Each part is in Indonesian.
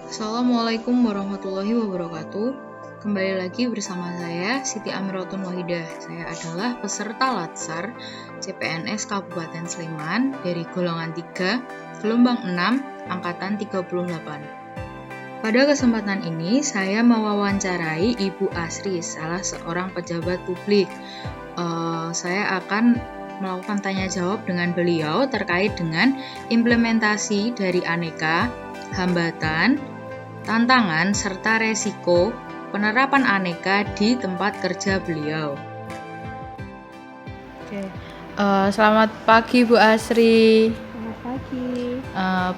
Assalamualaikum warahmatullahi wabarakatuh. Kembali lagi bersama saya Siti Amiratun Wahidah. Saya adalah peserta Latsar CPNS Kabupaten Sleman dari golongan 3, gelombang 6, angkatan 38. Pada kesempatan ini saya mewawancarai Ibu Asri, salah seorang pejabat publik. Saya akan melakukan tanya jawab dengan beliau terkait dengan implementasi dari aneka, hambatan, tantangan, serta resiko penerapan aneka di tempat kerja beliau. Oke. Selamat pagi Bu Asri. Selamat pagi.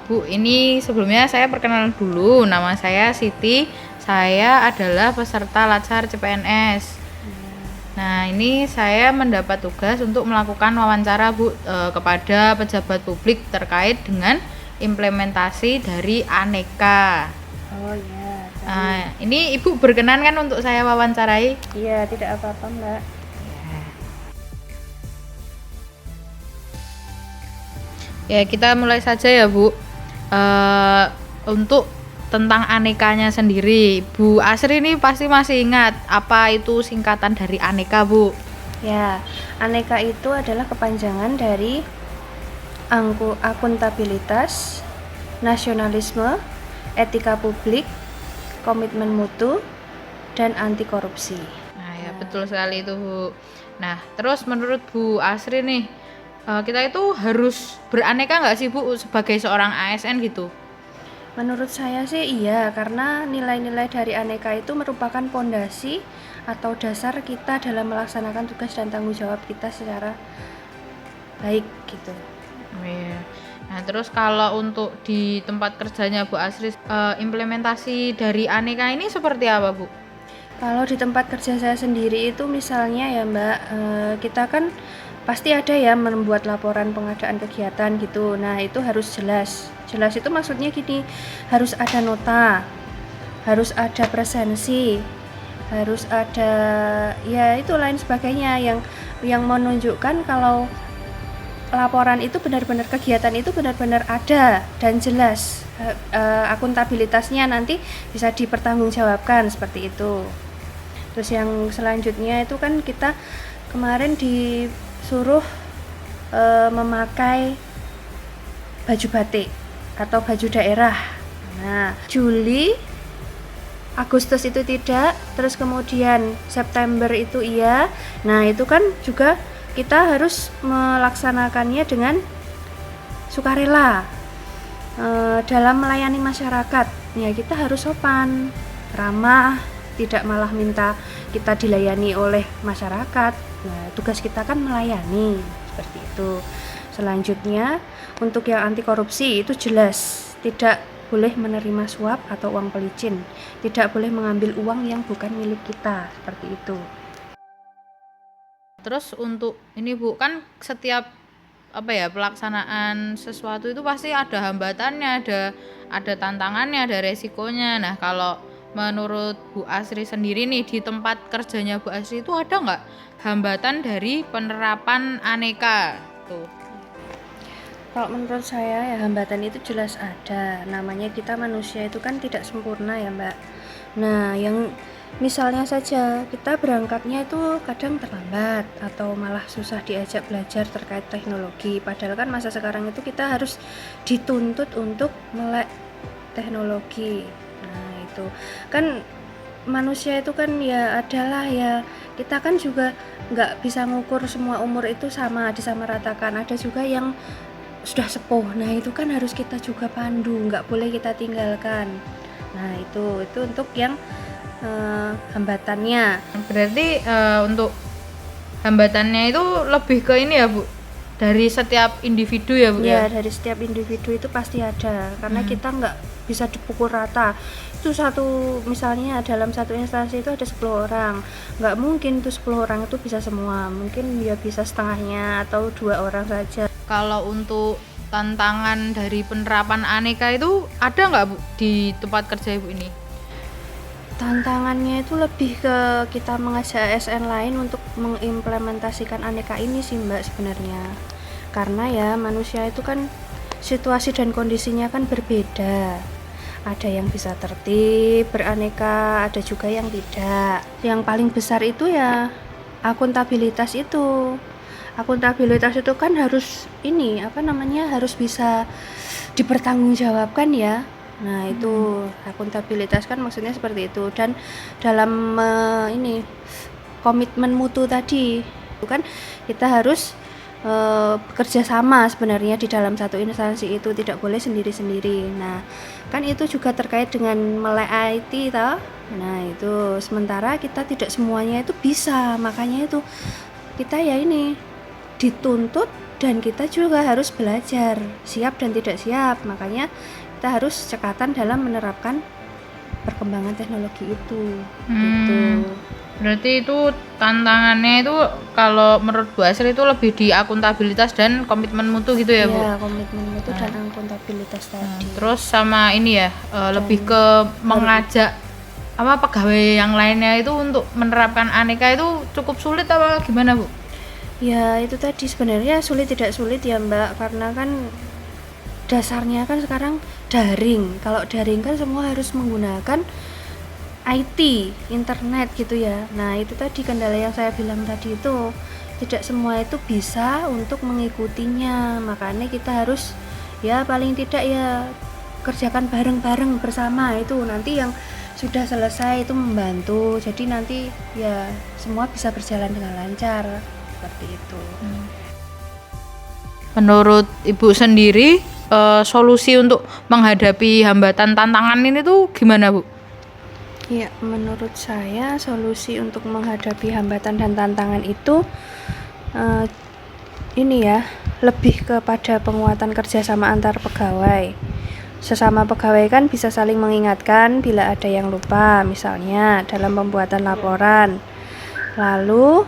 Bu, ini sebelumnya saya perkenalan dulu. Nama saya Siti. Saya adalah peserta Latsar CPNS. Nah, ini saya mendapat tugas untuk melakukan wawancara Bu kepada pejabat publik terkait dengan implementasi dari aneka. Oh ya. Ini Ibu berkenan kan untuk saya wawancarai? Iya, tidak apa-apa Mbak. Ya, kita mulai saja ya Bu. Untuk tentang anekanya sendiri, Bu Asri ini pasti masih ingat apa itu singkatan dari aneka, Bu? Ya, aneka itu adalah kepanjangan dari akuntabilitas, nasionalisme, etika publik, komitmen mutu, dan anti korupsi. Nah, ya betul sekali itu, Bu. Nah, terus menurut Bu Asri nih, kita itu harus beraneka nggak sih, Bu, sebagai seorang ASN gitu? Menurut saya sih iya, karena nilai-nilai dari aneka itu merupakan pondasi atau dasar kita dalam melaksanakan tugas dan tanggung jawab kita secara baik gitu. Oh, iya. Nah, terus kalau untuk di tempat kerjanya Bu Asri, implementasi dari aneka ini seperti apa, Bu? Kalau di tempat kerja saya sendiri itu misalnya ya Mbak, kita kan pasti ada ya membuat laporan pengadaan kegiatan gitu. Nah, itu harus jelas. Jelas itu maksudnya gini, harus ada nota, harus ada presensi, harus ada ya itu lain sebagainya yang menunjukkan kalau laporan itu benar-benar, kegiatan itu benar-benar ada dan jelas. Akuntabilitasnya nanti bisa dipertanggungjawabkan seperti itu. Terus yang selanjutnya itu kan kita kemarin disuruh memakai baju batik atau baju daerah. Nah, Juli, Agustus itu tidak, terus kemudian September itu iya. Nah, itu kan juga kita harus melaksanakannya dengan sukarela dalam melayani masyarakat. Ya, kita harus sopan, ramah, tidak malah minta kita dilayani oleh masyarakat. Nah, tugas kita kan melayani, seperti itu. Selanjutnya, untuk yang anti korupsi itu jelas, tidak boleh menerima suap atau uang pelicin, tidak boleh mengambil uang yang bukan milik kita, seperti itu. Terus untuk ini Bu, kan setiap pelaksanaan sesuatu itu pasti ada hambatannya, ada tantangannya, ada resikonya. Nah, kalau menurut Bu Asri sendiri nih, di tempat kerjanya Bu Asri itu ada nggak hambatan dari penerapan aneka tuh? Kalau menurut saya ya hambatan itu jelas ada. Namanya kita manusia itu kan tidak sempurna ya Mbak. Nah, yang misalnya saja kita berangkatnya itu kadang terlambat atau malah susah diajak belajar terkait teknologi. Padahal kan masa sekarang itu kita harus dituntut untuk melek teknologi. Nah, itu kan manusia itu kan ya adalah ya, kita kan juga nggak bisa ngukur semua umur itu sama, disamaratakan. Ada juga yang sudah sepuh, nah itu kan harus kita juga pandu, nggak boleh kita tinggalkan. Nah itu untuk yang hambatannya. Berarti untuk hambatannya itu lebih ke ini ya Bu, dari setiap individu ya Bu Ya, ya? dari setiap individu itu pasti ada, karena kita nggak bisa dipukul rata. Itu misalnya dalam satu instansi itu ada 10 orang, nggak mungkin tuh 10 orang itu bisa semua, mungkin ya bisa setengahnya atau 2 orang saja. Kalau untuk tantangan dari penerapan aneka itu ada nggak Bu di tempat kerja Ibu ini? Tantangannya itu lebih ke kita mengajak ASN lain untuk mengimplementasikan aneka ini sih Mbak sebenarnya. Karena ya manusia itu kan situasi dan kondisinya kan berbeda. Ada yang bisa tertib, beraneka, ada juga yang tidak. Yang paling besar itu ya akuntabilitas itu. Akuntabilitas itu kan harus harus bisa dipertanggungjawabkan ya. Nah, itu akuntabilitas kan maksudnya seperti itu. Dan dalam komitmen mutu tadi, itu kan kita harus bekerja sama sebenarnya di dalam satu instansi itu, tidak boleh sendiri-sendiri. Nah, kan itu juga terkait dengan melek IT toh. Nah, itu sementara kita tidak semuanya itu bisa, makanya itu kita ya ini dituntut dan kita juga harus belajar, siap dan tidak siap. Makanya kita harus cekatan dalam menerapkan perkembangan teknologi itu. Gitu. Berarti itu tantangannya itu kalau menurut Bu Asri itu lebih di akuntabilitas dan komitmen mutu gitu ya, Bu? Iya, komitmen mutu dan akuntabilitas tadi. Terus sama ini ya, lebih ke mengajak pegawai yang lainnya itu untuk menerapkan aneka itu cukup sulit apa gimana, Bu? Ya, itu tadi sebenarnya sulit tidak sulit ya, Mbak, karena kan dasarnya kan sekarang daring. Kalau daring kan semua harus menggunakan IT, internet gitu ya. Nah, itu tadi kendala yang saya bilang tadi itu, tidak semua itu bisa untuk mengikutinya. Makanya kita harus ya paling tidak ya kerjakan bareng-bareng bersama, itu nanti yang sudah selesai itu membantu. Jadi nanti ya semua bisa berjalan dengan lancar seperti itu. Menurut Ibu sendiri, solusi untuk menghadapi hambatan tantangan ini tuh gimana, Bu? Ya, menurut saya solusi untuk menghadapi hambatan dan tantangan itu lebih kepada penguatan kerjasama antar pegawai. Sesama pegawai kan bisa saling mengingatkan bila ada yang lupa, misalnya dalam pembuatan laporan. Lalu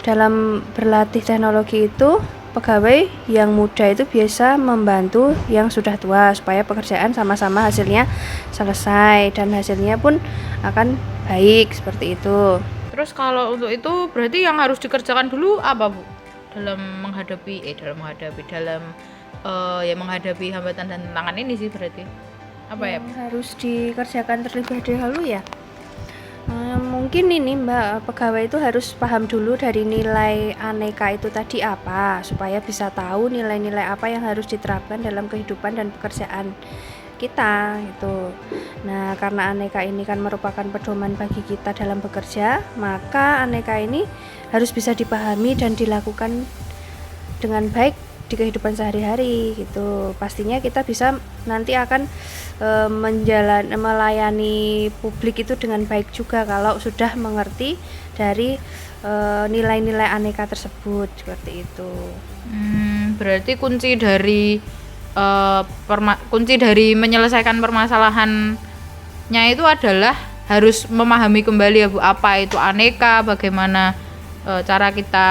dalam berlatih teknologi itu, pegawai yang muda itu biasa membantu yang sudah tua supaya pekerjaan sama-sama hasilnya selesai dan hasilnya pun akan baik seperti itu. Terus kalau untuk itu berarti yang harus dikerjakan dulu apa, Bu? Dalam menghadapi hambatan dan tantangan ini sih berarti apa ya? Harus dikerjakan terlebih dahulu ya. Mungkin ini Mbak, pegawai itu harus paham dulu dari nilai aneka itu tadi apa, supaya bisa tahu nilai-nilai apa yang harus diterapkan dalam kehidupan dan pekerjaan kita gitu. Nah, karena aneka ini kan merupakan pedoman bagi kita dalam bekerja, maka aneka ini harus bisa dipahami dan dilakukan dengan baik di kehidupan sehari-hari gitu. Pastinya kita bisa nanti akan melayani publik itu dengan baik juga kalau sudah mengerti dari nilai-nilai aneka tersebut seperti itu. Berarti kunci dari menyelesaikan permasalahannya itu adalah harus memahami kembali ya, Bu, apa itu aneka, bagaimana cara kita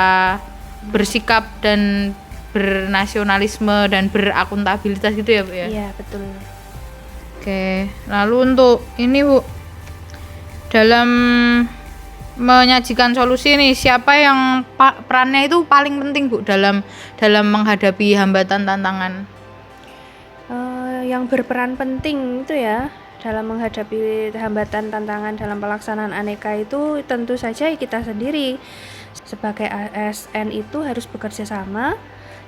bersikap dan bernasionalisme dan berakuntabilitas gitu ya, Bu ya? Iya, betul. Oke, lalu untuk ini, Bu, dalam menyajikan solusi ini siapa yang perannya itu paling penting, Bu, dalam menghadapi hambatan tantangan? Yang berperan penting itu ya dalam menghadapi hambatan tantangan dalam pelaksanaan aneka itu tentu saja kita sendiri sebagai ASN itu harus bekerja sama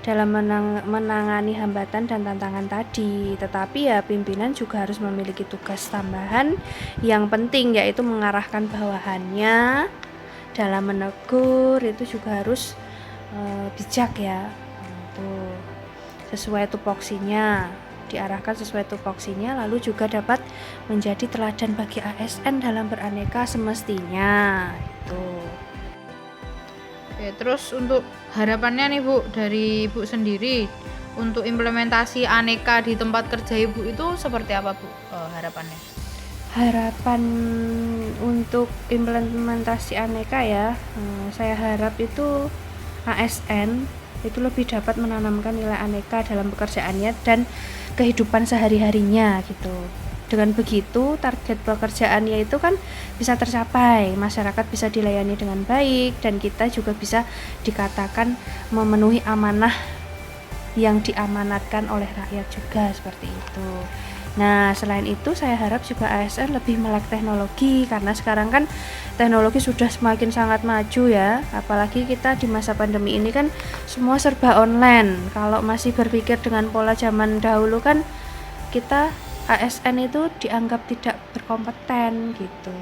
dalam menangani hambatan dan tantangan tadi. Tetapi ya pimpinan juga harus memiliki tugas tambahan yang penting, yaitu mengarahkan bawahannya dalam menegur. Itu juga harus bijak ya, tuh sesuai tupoksinya, diarahkan sesuai tupoksinya, lalu juga dapat menjadi teladan bagi ASN dalam beraneka semestinya itu. Oke, terus untuk harapannya nih, Bu, dari Ibu sendiri untuk implementasi aneka di tempat kerja Ibu itu seperti apa, Bu, harapannya? Harapan untuk implementasi aneka ya, saya harap itu ASN itu lebih dapat menanamkan nilai aneka dalam pekerjaannya dan kehidupan sehari-harinya gitu. Dengan begitu target pekerjaannya itu kan bisa tercapai, masyarakat bisa dilayani dengan baik, dan kita juga bisa dikatakan memenuhi amanah yang diamanatkan oleh rakyat juga seperti itu. Nah, selain itu saya harap juga ASN lebih melek teknologi karena sekarang kan teknologi sudah semakin sangat maju ya. Apalagi kita di masa pandemi ini kan semua serba online. Kalau masih berpikir dengan pola zaman dahulu kan kita ASN itu dianggap tidak berkompeten gitu.